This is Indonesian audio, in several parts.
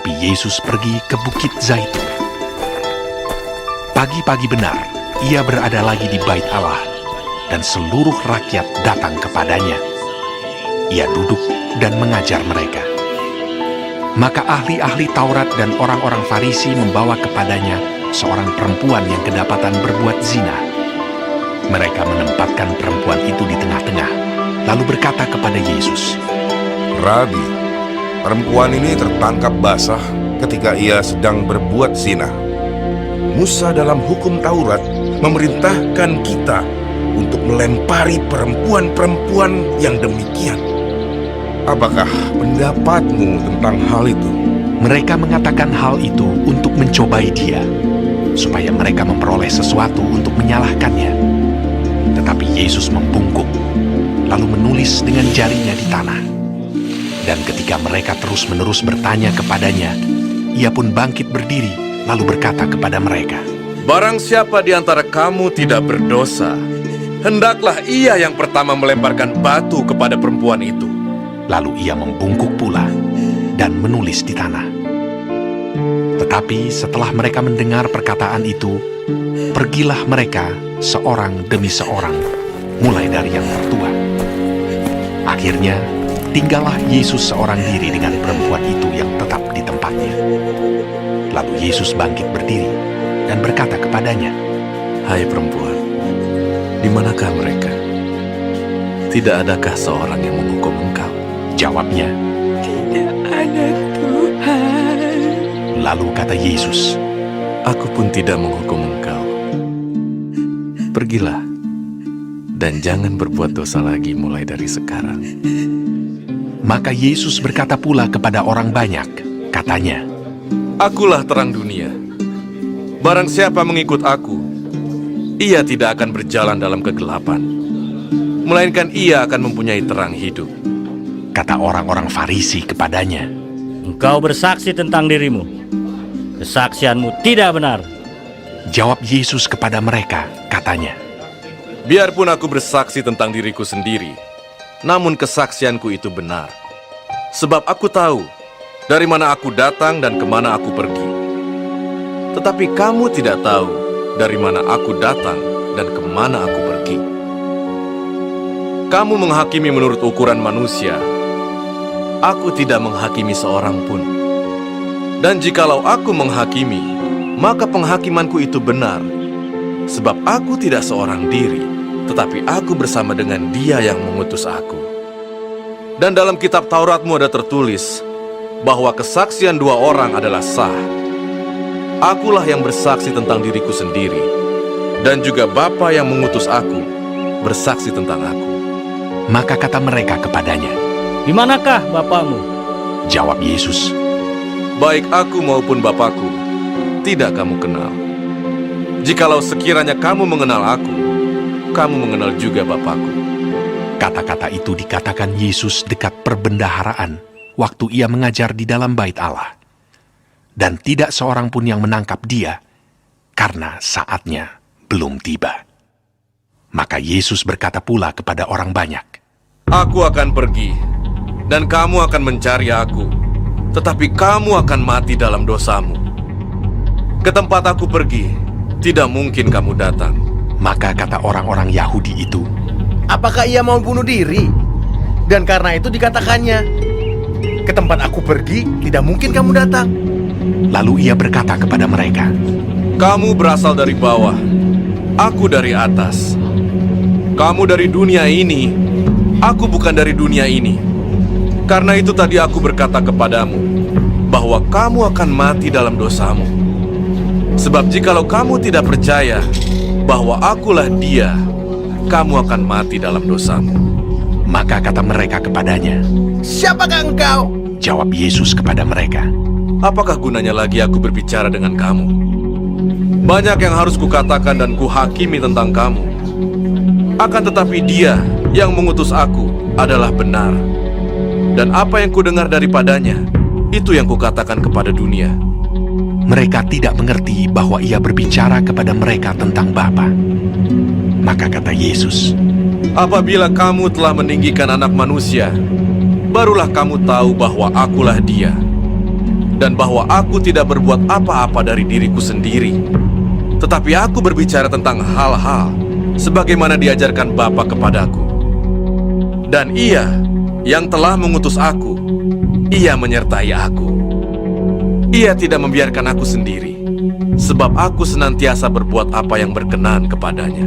Tetapi Yesus pergi ke Bukit Zaitun. Pagi-pagi benar, ia berada lagi di bait Allah, dan seluruh rakyat datang kepadanya. Ia duduk dan mengajar mereka. Maka ahli-ahli Taurat dan orang-orang Farisi membawa kepadanya seorang perempuan yang kedapatan berbuat zina. Mereka menempatkan perempuan itu di tengah-tengah, lalu berkata kepada Yesus, "Rabi, perempuan ini tertangkap basah ketika ia sedang berbuat zina. Musa dalam hukum Taurat memerintahkan kita untuk melempari perempuan-perempuan yang demikian. Apakah pendapatmu tentang hal itu?" Mereka mengatakan hal itu untuk mencobai dia, supaya mereka memperoleh sesuatu untuk menyalahkannya. Tetapi Yesus membungkuk, lalu menulis dengan jarinya di tanah. Dan ketika mereka terus-menerus bertanya kepadanya, ia pun bangkit berdiri, lalu berkata kepada mereka, "Barang siapa di antara kamu tidak berdosa, hendaklah ia yang pertama melemparkan batu kepada perempuan itu." Lalu ia membungkuk pula dan menulis di tanah. Tetapi setelah mereka mendengar perkataan itu, pergilah mereka seorang demi seorang, mulai dari yang tertua. Akhirnya, tinggallah Yesus seorang diri dengan perempuan itu yang tetap di tempatnya. Lalu Yesus bangkit berdiri dan berkata kepadanya, "Hai perempuan, di manakah mereka? Tidak adakah seorang yang menghukum engkau?" Jawabnya, "Tidak ada, Tuhan." Lalu kata Yesus, "Aku pun tidak menghukum engkau. Pergilah, dan jangan berbuat dosa lagi mulai dari sekarang." Maka Yesus berkata pula kepada orang banyak, katanya, "Akulah terang dunia. Barang siapa mengikut aku, ia tidak akan berjalan dalam kegelapan, melainkan ia akan mempunyai terang hidup." Kata orang-orang Farisi kepadanya, "Engkau bersaksi tentang dirimu. Kesaksianmu tidak benar." Jawab Yesus kepada mereka, katanya, Biarpun aku bersaksi tentang diriku sendiri, namun kesaksianku itu benar. Sebab aku tahu dari mana aku datang dan kemana aku pergi. Tetapi kamu tidak tahu dari mana aku datang dan kemana aku pergi. Kamu menghakimi menurut ukuran manusia. Aku tidak menghakimi seorang pun. Dan jikalau aku menghakimi, maka penghakimanku itu benar. Sebab aku tidak seorang diri, tetapi aku bersama dengan Dia yang mengutus aku. Dan dalam kitab Tauratmu ada tertulis bahwa kesaksian dua orang adalah sah. Akulah yang bersaksi tentang diriku sendiri, dan juga Bapa yang mengutus aku bersaksi tentang aku. Maka kata mereka kepadanya, "Di manakah Bapamu?" Jawab Yesus, Baik aku maupun Bapakku, tidak kamu kenal. Jikalau sekiranya kamu mengenal aku, kamu mengenal juga Bapakku. Kata-kata itu dikatakan Yesus dekat perbendaharaan waktu ia mengajar di dalam bait Allah. Dan tidak seorang pun yang menangkap dia, karena saatnya belum tiba. Maka Yesus berkata pula kepada orang banyak, Aku akan pergi, dan kamu akan mencari aku, tetapi kamu akan mati dalam dosamu. Ke tempat aku pergi, tidak mungkin kamu datang. Maka kata orang-orang Yahudi itu, Apakah ia mau bunuh diri? Dan karena itu dikatakannya, ke tempat aku pergi, tidak mungkin kamu datang. lalu ia berkata kepada mereka, Kamu berasal dari bawah, aku dari atas. Kamu dari dunia ini, aku bukan dari dunia ini. Karena itu tadi aku berkata kepadamu, bahwa kamu akan mati dalam dosamu. Sebab jikalau kamu tidak percaya bahwa akulah Dia, kamu akan mati dalam dosamu. Maka kata mereka kepadanya, Siapakah engkau? jawab Yesus kepada mereka, Apakah gunanya lagi aku berbicara dengan kamu? Banyak yang harus kukatakan dan kuhakimi tentang kamu. Akan tetapi Dia yang mengutus aku adalah benar. Dan apa yang kudengar daripadanya, itu yang kukatakan kepada dunia. Mereka tidak mengerti bahwa ia berbicara kepada mereka tentang Bapa. Maka kata Yesus, Apabila kamu telah meninggikan anak manusia, barulah kamu tahu bahwa akulah Dia. dan bahwa aku tidak berbuat apa-apa dari diriku sendiri, tetapi aku berbicara tentang hal-hal sebagaimana diajarkan Bapa kepadaku. Dan Ia yang telah mengutus aku, Ia menyertai aku. Ia tidak membiarkan aku sendiri, sebab aku senantiasa berbuat apa yang berkenan kepadanya.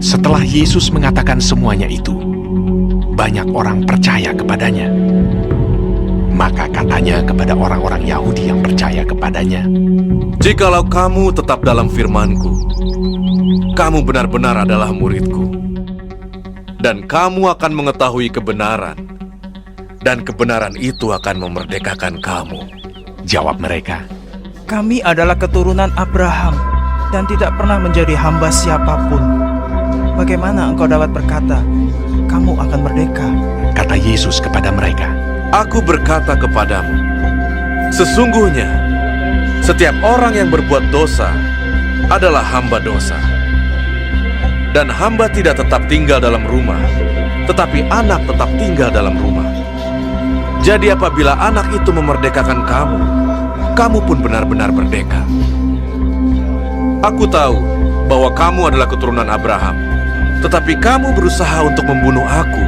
Setelah Yesus mengatakan semuanya itu, banyak orang percaya kepadanya. Maka katanya kepada orang-orang Yahudi yang percaya kepadanya, Jikalau kamu tetap dalam firman-Ku, kamu benar-benar adalah murid-Ku, dan kamu akan mengetahui kebenaran, dan kebenaran itu akan memerdekakan kamu. Jawab mereka, Kami adalah keturunan Abraham dan tidak pernah menjadi hamba siapapun. Bagaimana engkau dapat berkata, kamu akan merdeka? kata Yesus kepada mereka, Aku berkata kepadamu, sesungguhnya setiap orang yang berbuat dosa adalah hamba dosa. Dan hamba tidak tetap tinggal dalam rumah, tetapi anak tetap tinggal dalam rumah. Jadi apabila anak itu memerdekakan kamu, kamu pun benar-benar merdeka. Aku tahu bahwa kamu adalah keturunan Abraham, tetapi kamu berusaha untuk membunuh aku,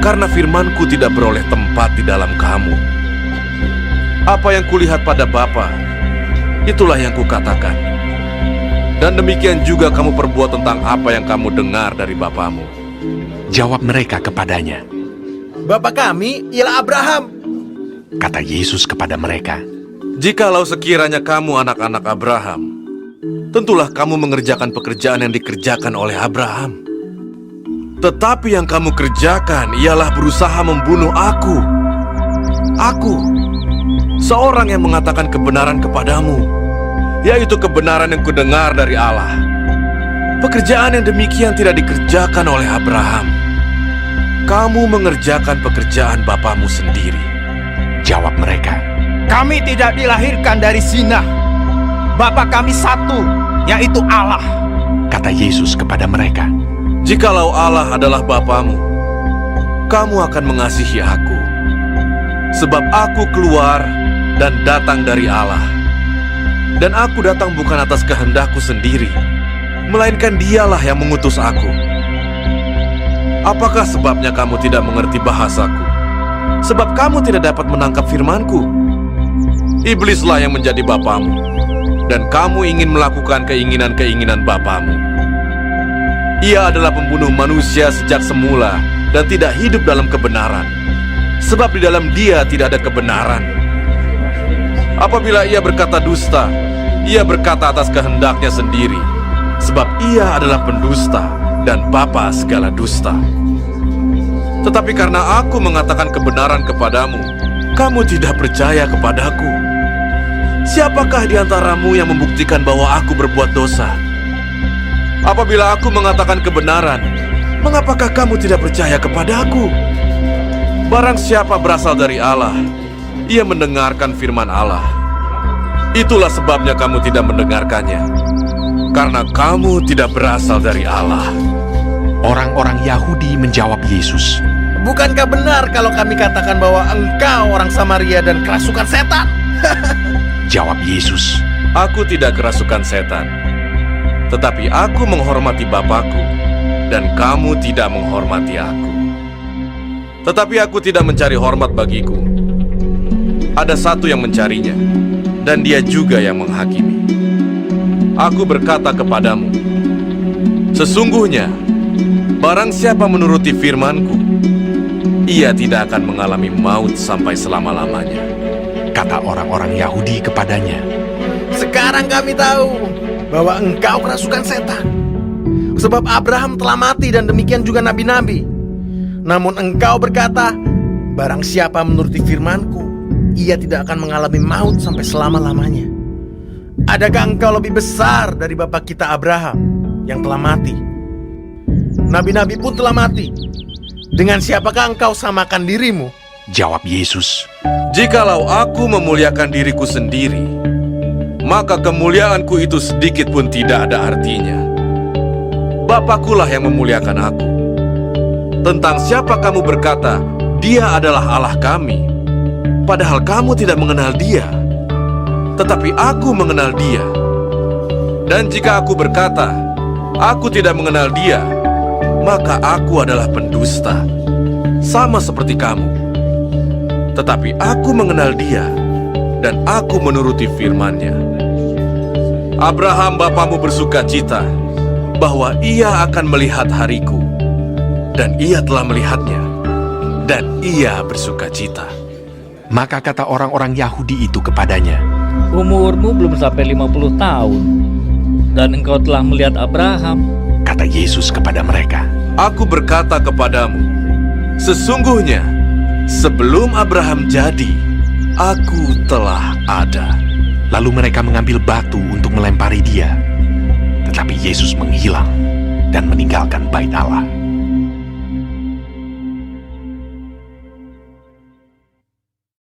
karena firman-Ku tidak beroleh tempat di dalam kamu. Apa yang kulihat pada Bapa, itulah yang kukatakan. Dan demikian juga kamu perbuat tentang apa yang kamu dengar dari bapamu. Jawab mereka kepadanya, Bapa kami ialah Abraham. kata Yesus kepada mereka, Jikalau sekiranya kamu anak-anak Abraham, tentulah kamu mengerjakan pekerjaan yang dikerjakan oleh Abraham. Tetapi yang kamu kerjakan ialah berusaha membunuh aku. Aku, seorang yang mengatakan kebenaran kepadamu, yaitu kebenaran yang kudengar dari Allah. Pekerjaan yang demikian tidak dikerjakan oleh Abraham. Kamu mengerjakan pekerjaan bapamu sendiri. jawab mereka, Kami tidak dilahirkan dari zina. Bapa kami satu, yaitu Allah. kata Yesus kepada mereka, Jikalau Allah adalah Bapamu, kamu akan mengasihi aku. Sebab aku keluar dan datang dari Allah. Dan aku datang bukan atas kehendakku sendiri, melainkan Dialah yang mengutus aku. Apakah sebabnya kamu tidak mengerti bahasaku? Sebab kamu tidak dapat menangkap firman-Ku. Iblislah yang menjadi bapamu, dan kamu ingin melakukan keinginan-keinginan bapamu. Ia adalah pembunuh manusia sejak semula dan tidak hidup dalam kebenaran, sebab di dalam dia tidak ada kebenaran. Apabila ia berkata dusta, ia berkata atas kehendaknya sendiri, sebab ia adalah pendusta dan bapa segala dusta. Tetapi karena aku mengatakan kebenaran kepadamu, kamu tidak percaya kepadaku. Siapakah di antaramu yang membuktikan bahwa aku berbuat dosa? Apabila aku mengatakan kebenaran, mengapakah kamu tidak percaya kepadaku? Barang siapa berasal dari Allah, ia mendengarkan firman Allah. Itulah sebabnya kamu tidak mendengarkannya, karena kamu tidak berasal dari Allah. Orang-orang Yahudi menjawab Yesus, Bukankah benar kalau kami katakan bahwa engkau orang Samaria dan kerasukan setan? jawab Yesus, Aku tidak kerasukan setan, tetapi aku menghormati Bapakku, dan kamu tidak menghormati aku. Tetapi aku tidak mencari hormat bagiku. Ada satu yang mencarinya, dan dia juga yang menghakimi. Aku berkata kepadamu, sesungguhnya, barang siapa menuruti firman-Ku, ia tidak akan mengalami maut sampai selama-lamanya. kata orang-orang Yahudi kepadanya, Sekarang kami tahu bahwa engkau kerasukan setan. Sebab Abraham telah mati dan demikian juga nabi-nabi. Namun engkau berkata, barang siapa menuruti firman-Ku, ia tidak akan mengalami maut sampai selama-lamanya. Adakah engkau lebih besar dari bapa kita Abraham yang telah mati? Nabi-nabi pun telah mati. Dengan siapakah engkau samakan dirimu? jawab Yesus, Jikalau aku memuliakan diriku sendiri, maka kemuliaanku itu sedikit pun tidak ada artinya. Bapakkulah yang memuliakan aku. Tentang siapa kamu berkata, dia adalah Allah kami? padahal kamu tidak mengenal Dia. Tetapi aku mengenal Dia. Dan jika aku berkata, aku tidak mengenal Dia, maka aku adalah pendusta, sama seperti kamu. Tetapi aku mengenal Dia, dan aku menuruti firman-Nya. Abraham bapamu bersuka cita bahwa ia akan melihat hariku, dan ia telah melihatnya, dan ia bersuka cita. Maka kata orang-orang Yahudi itu kepadanya, Umurmu belum sampai 50 tahun, dan engkau telah melihat Abraham. kata Yesus kepada mereka. Aku berkata kepadamu, sesungguhnya sebelum Abraham jadi, aku telah ada. Lalu mereka mengambil batu untuk melempari dia. Tetapi Yesus menghilang dan meninggalkan bait Allah.